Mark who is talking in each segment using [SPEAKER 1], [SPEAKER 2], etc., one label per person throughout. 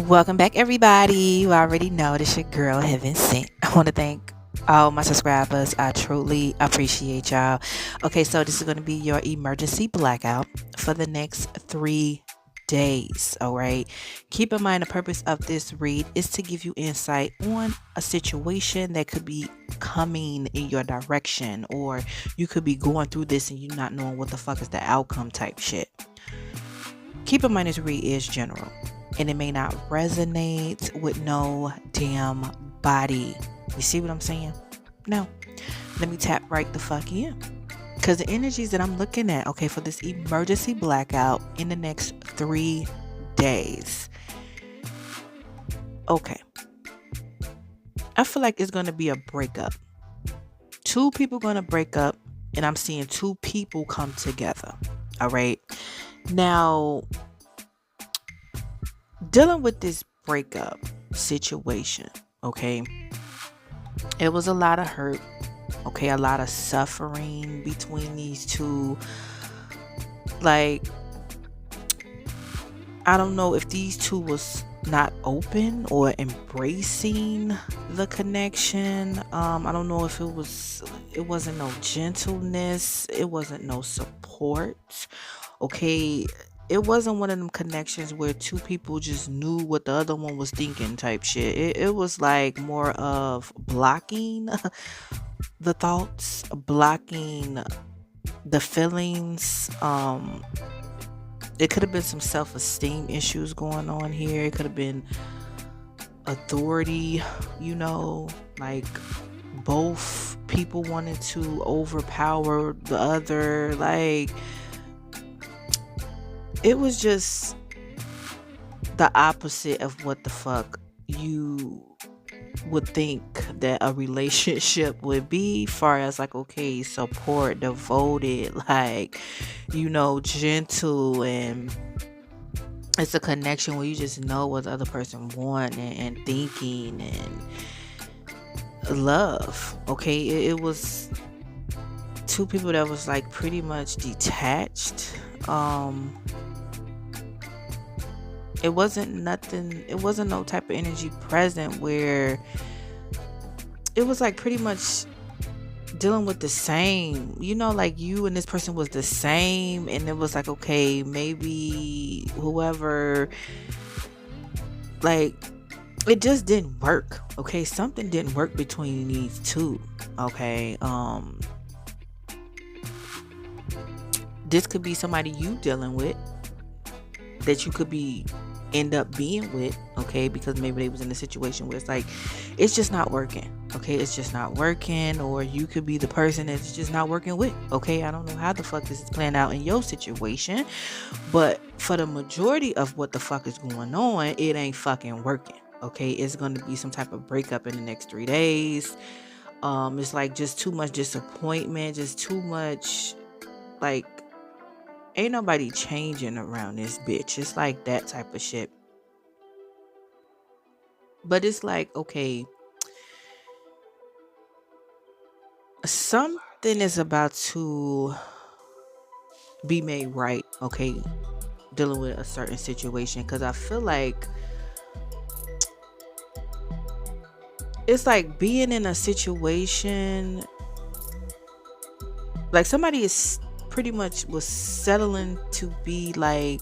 [SPEAKER 1] Welcome back, everybody. You already know this your girl Heaven Sent. I want to thank all my subscribers. I truly appreciate y'all. Okay, so this is going to be your emergency blackout for the next 3 days. All right. Keep in mind the purpose of this read is to give you insight on a situation that could be coming in your direction, or you could be going through this and you not knowing what the fuck is the outcome type shit. Keep in mind this read is general and it may not resonate with no damn body. You see what I'm saying? No. Let me tap right the fuck in. Because the energies that I'm looking at, okay, for this emergency blackout in the next 3 days. Okay. I feel like it's going to be a breakup. Two people going to break up, and I'm seeing two people come together. All right. Now, dealing with this breakup situation, okay, it was a lot of hurt, okay, a lot of suffering between these two. Like, I don't know if these two was not open or embracing the connection. I don't know if it wasn't no gentleness, it wasn't no support, okay. It wasn't one of them connections where two people just knew what the other one was thinking type shit. It was like more of blocking the thoughts, blocking the feelings. It could have been some self-esteem issues going on here. It could have been authority, like both people wanted to overpower the other. Like, it was just the opposite of what the fuck you would think that a relationship would be, far as like, okay, support, devoted, like, gentle, and it's a connection where you just know what the other person want and thinking and love. Okay, it was two people that was like pretty much detached. It wasn't nothing, it wasn't no type of energy present where it was like pretty much dealing with the same, like you and this person was the same, and it was like, okay, maybe whoever, like, it just didn't work. Okay, something didn't work between these two. Okay, this could be somebody you dealing with that you could be end up being with, okay, because maybe they was in a situation where it's like it's just not working. Okay, it's just not working, or you could be the person that's just not working with. Okay, I don't know how the fuck this is playing out in your situation, but for the majority of what the fuck is going on, it ain't fucking working. Okay, it's going to be some type of breakup in the next 3 days. It's like just too much disappointment, just too much, like, ain't nobody changing around this bitch. It's like that type of shit. But it's like, okay, something is about to be made right, okay, dealing with a certain situation. Because I feel like it's like being in a situation, like somebody is pretty much was settling to be like,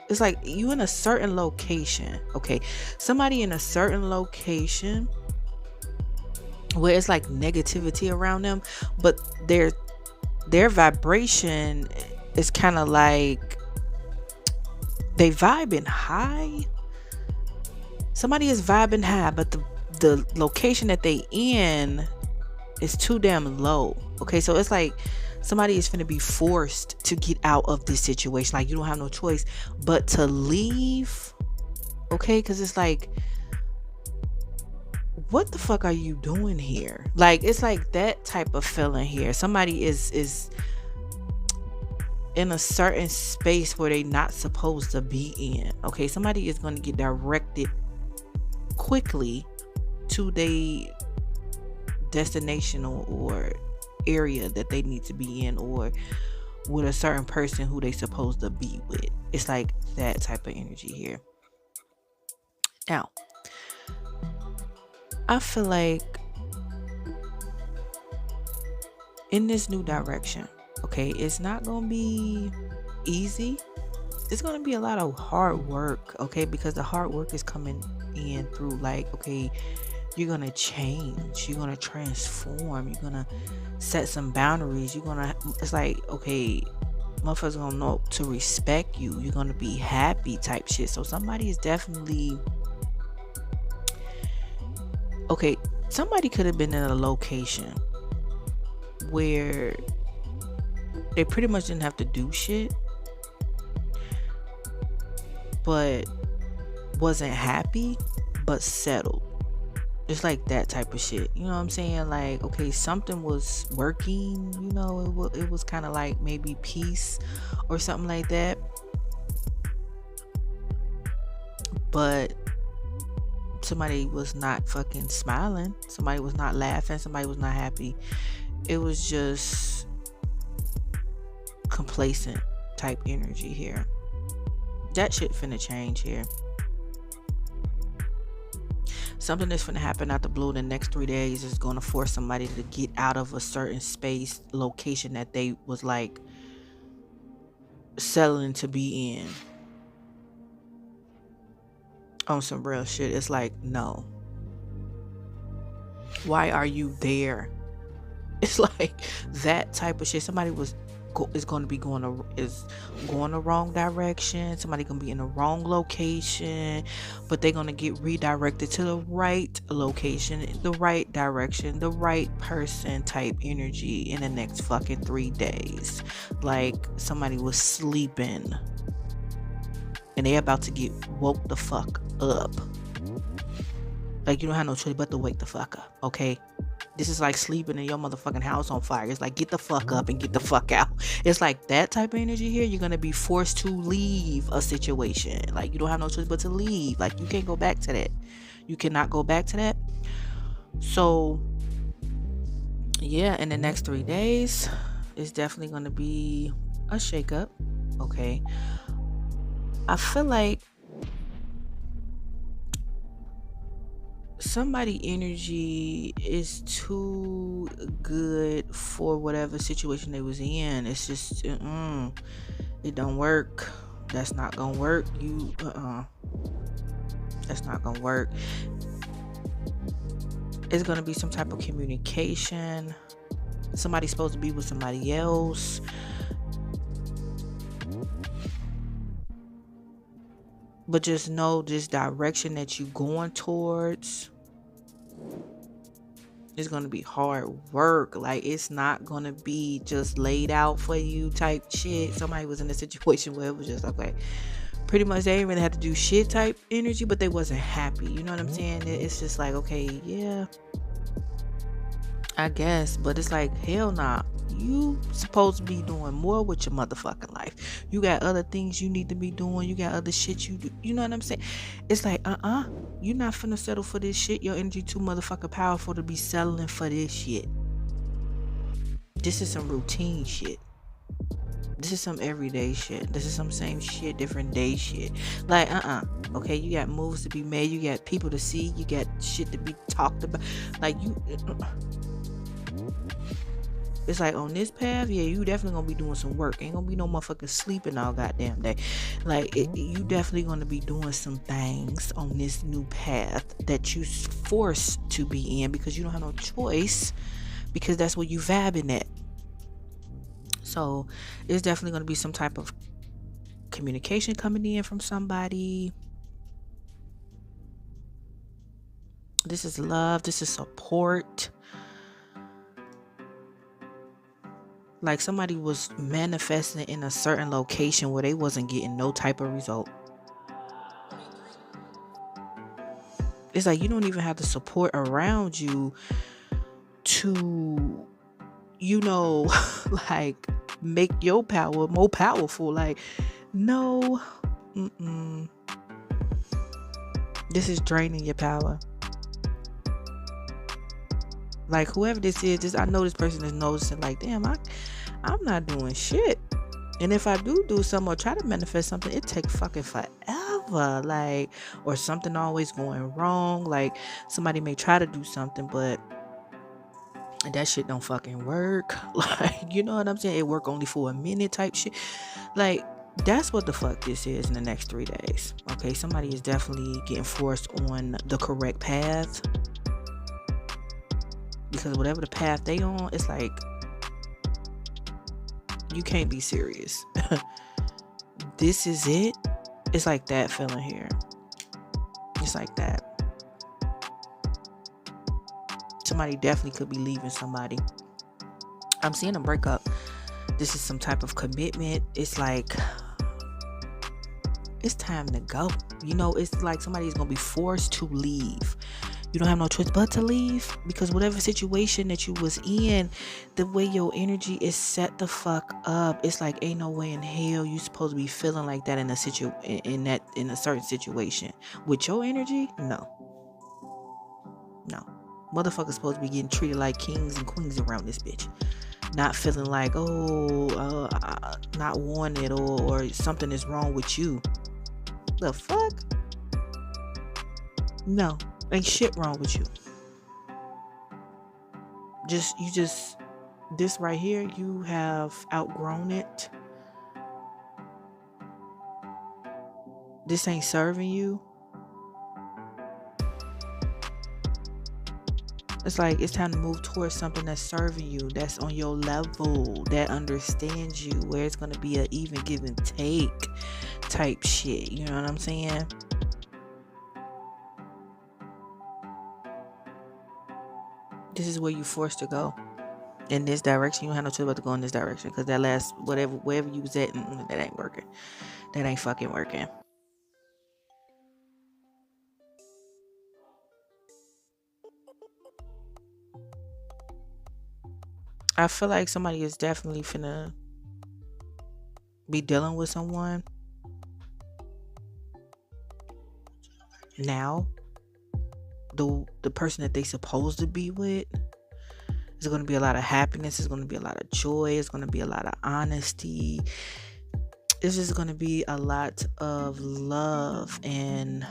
[SPEAKER 1] it's like you in a certain location, okay, somebody in a certain location where it's like negativity around them, but their vibration is kind of like they vibing high. Somebody is vibing high, but the location that they in is too damn low. Okay, so it's like somebody is finna be forced to get out of this situation. Like, you don't have no choice but to leave. Okay, because it's like, what the fuck are you doing here? Like, it's like that type of feeling here. Somebody is in a certain space where they not supposed to be in. Okay, somebody is going to get directed quickly to their destination or area that they need to be in, or with a certain person who they supposed to be with. It's like that type of energy here. Now, I feel like in this new direction, okay, it's not gonna be easy. It's gonna be a lot of hard work, okay, because the hard work is coming in through like, okay, you're gonna change, you're gonna transform, you're gonna set some boundaries, it's like, okay, motherfuckers gonna know to respect you, you're gonna be happy type shit. So somebody is definitely, okay, somebody could have been in a location where they pretty much didn't have to do shit, but wasn't happy, but settled. It's like that type of shit. You know what I'm saying? Like, okay, something was working, it was kind of like maybe peace or something like that. But somebody was not fucking smiling. Somebody was not laughing. Somebody was not happy. It was just complacent type energy here. That shit finna change here. Something that's finna happen out the blue in the next 3 days is gonna force somebody to get out of a certain space, location that they was like settling to be in. On some real shit. It's like, no. Why are you there? It's like that type of shit. Somebody is going to be going the wrong direction. Somebody gonna be in the wrong location, but they're gonna get redirected to the right location, the right direction, the right person type energy in the next fucking 3 days. Like somebody was sleeping and they about to get woke the fuck up. Like, you don't have no choice but to wake the fuck up, okay? This is like sleeping in your motherfucking house on fire. It's like, get the fuck up and get the fuck out. It's like that type of energy here. You're going to be forced to leave a situation. Like, you don't have no choice but to leave. Like, you can't go back to that. You cannot go back to that. So, yeah, in the next 3 days, it's definitely going to be a shakeup, okay? I feel like somebody energy is too good for whatever situation they was in. It's just it don't work. That's not gonna work. That's not gonna work. It's gonna be some type of communication. Somebody's supposed to be with somebody else. But just know this direction that you're going towards is going to be hard work. Like, it's not going to be just laid out for you type shit. Somebody was in a situation where it was just okay. Pretty much they didn't really have to do shit type energy, but they wasn't happy. You know what I'm saying? It's just like, okay, yeah, I guess. But it's like, hell nah. You supposed to be doing more with your motherfucking life. You got other things you need to be doing. You got other shit you do. You know what I'm saying? It's like, you're not finna settle for this shit. Your energy too motherfucking powerful to be settling for this shit. This is some routine shit. This is some everyday shit. This is some same shit, different day shit. Like, okay, you got moves to be made. You got people to see. You got shit to be talked about. Like, you... It's like on this path, yeah, you definitely gonna be doing some work. Ain't gonna be no motherfucking sleeping all goddamn day. Like, you definitely gonna be doing some things on this new path that you forced to be in because you don't have no choice, because that's where you vibing at. So it's definitely gonna be some type of communication coming in from somebody. This is love. This is support. Like somebody was manifesting in a certain location where they wasn't getting no type of result. It's like you don't even have the support around you to, like make your power more powerful. Like, no, this is draining your power. Like, whoever this is, I know this person is noticing, like, damn, I'm not doing shit. And if I do something or try to manifest something, it take fucking forever. Like, or something always going wrong. Like, somebody may try to do something, but that shit don't fucking work. Like, you know what I'm saying? It work only for a minute type shit. Like, that's what the fuck this is in the next 3 days. Okay, somebody is definitely getting forced on the correct path. Because whatever the path they on, it's like, you can't be serious. This is it. It's like that feeling here. It's like that. Somebody definitely could be leaving somebody. I'm seeing a breakup. This is some type of commitment. It's like, it's time to go. You know, it's like somebody's gonna be forced to leave. You don't have no choice but to leave, because whatever situation that you was in, the way your energy is set the fuck up, it's like ain't no way in hell you supposed to be feeling like that in a certain situation with your energy. No, motherfuckers supposed to be getting treated like kings and queens around this bitch, not feeling like not wanted or something is wrong with you. The fuck? No, ain't shit wrong with you. This right here, you have outgrown it. This ain't serving you. It's like it's time to move towards something that's serving you, that's on your level, that understands you, where it's going to be an even give and take type shit. You know what I'm saying? This is where you forced to go. In this direction, you don't have no choice but to go in this direction, because that last wherever you was at, that ain't working. That ain't fucking working. I feel like somebody is definitely finna be dealing with someone now. The person that they supposed to be with, there's going to be a lot of happiness. There's going to be a lot of joy. There's going to be a lot of honesty. It's just going to be a lot of love and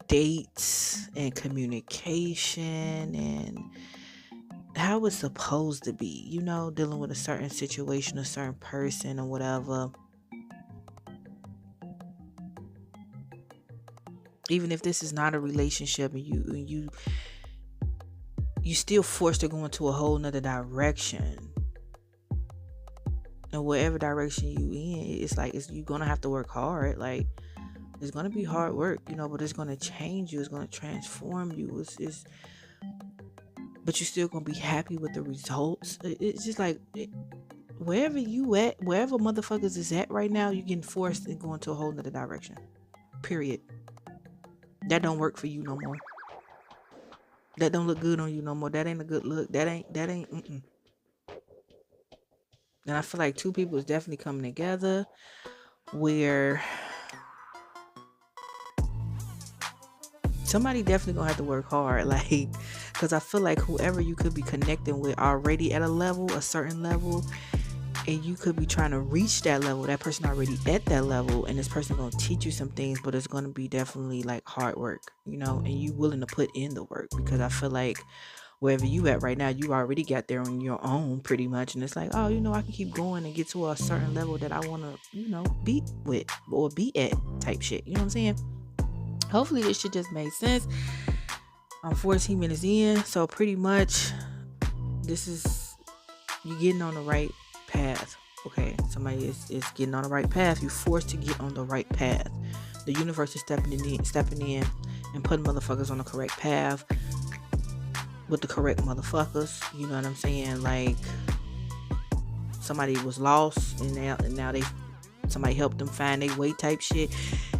[SPEAKER 1] dates and communication and how it's supposed to be, you know, dealing with a certain situation, a certain person or whatever. Even if this is not a relationship and you still forced to go into a whole nother direction. And whatever direction you in, it's like you're gonna have to work hard. Like, it's gonna be hard work, you know, but it's gonna change you. It's gonna transform you. But you're still gonna be happy with the results. It's just like wherever you at, wherever motherfuckers is at right now, you're getting forced and going to a whole nother direction. Period. That don't work for you no more. That don't look good on you no more. That ain't a good look. That ain't. And I feel like two people is definitely coming together where somebody definitely gonna have to work hard. Like, because I feel like whoever you could be connecting with already at a certain level, and you could be trying to reach that level, that person already at that level, and this person gonna teach you some things, but it's gonna be definitely like hard work, you know, and you willing to put in the work, because I feel like wherever you at right now, you already got there on your own pretty much, and it's like, oh, you know, I can keep going and get to a certain level that I want to, you know, be with or be at type shit, you know what I'm saying? Hopefully this shit just made sense. I'm 14 minutes in, so pretty much this is you getting on the right path. Okay, somebody is getting on the right path. You're forced to get on the right path. The universe is stepping in and putting motherfuckers on the correct path with the correct motherfuckers. You know what I'm saying? Like, somebody was lost and now somebody helped them find their way type shit.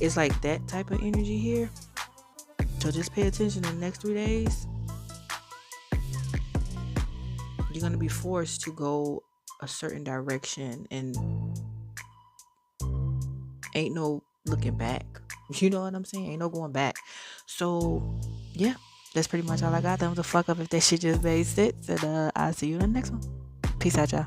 [SPEAKER 1] It's like that type of energy here. So just pay attention in the next 3 days. You're going to be forced to go a certain direction, and ain't no looking back. You know what I'm saying? Ain't no going back. So yeah, that's pretty much all I got. That was a fuck up if that shit just made sense. And I'll see you in the next one. Peace out, y'all.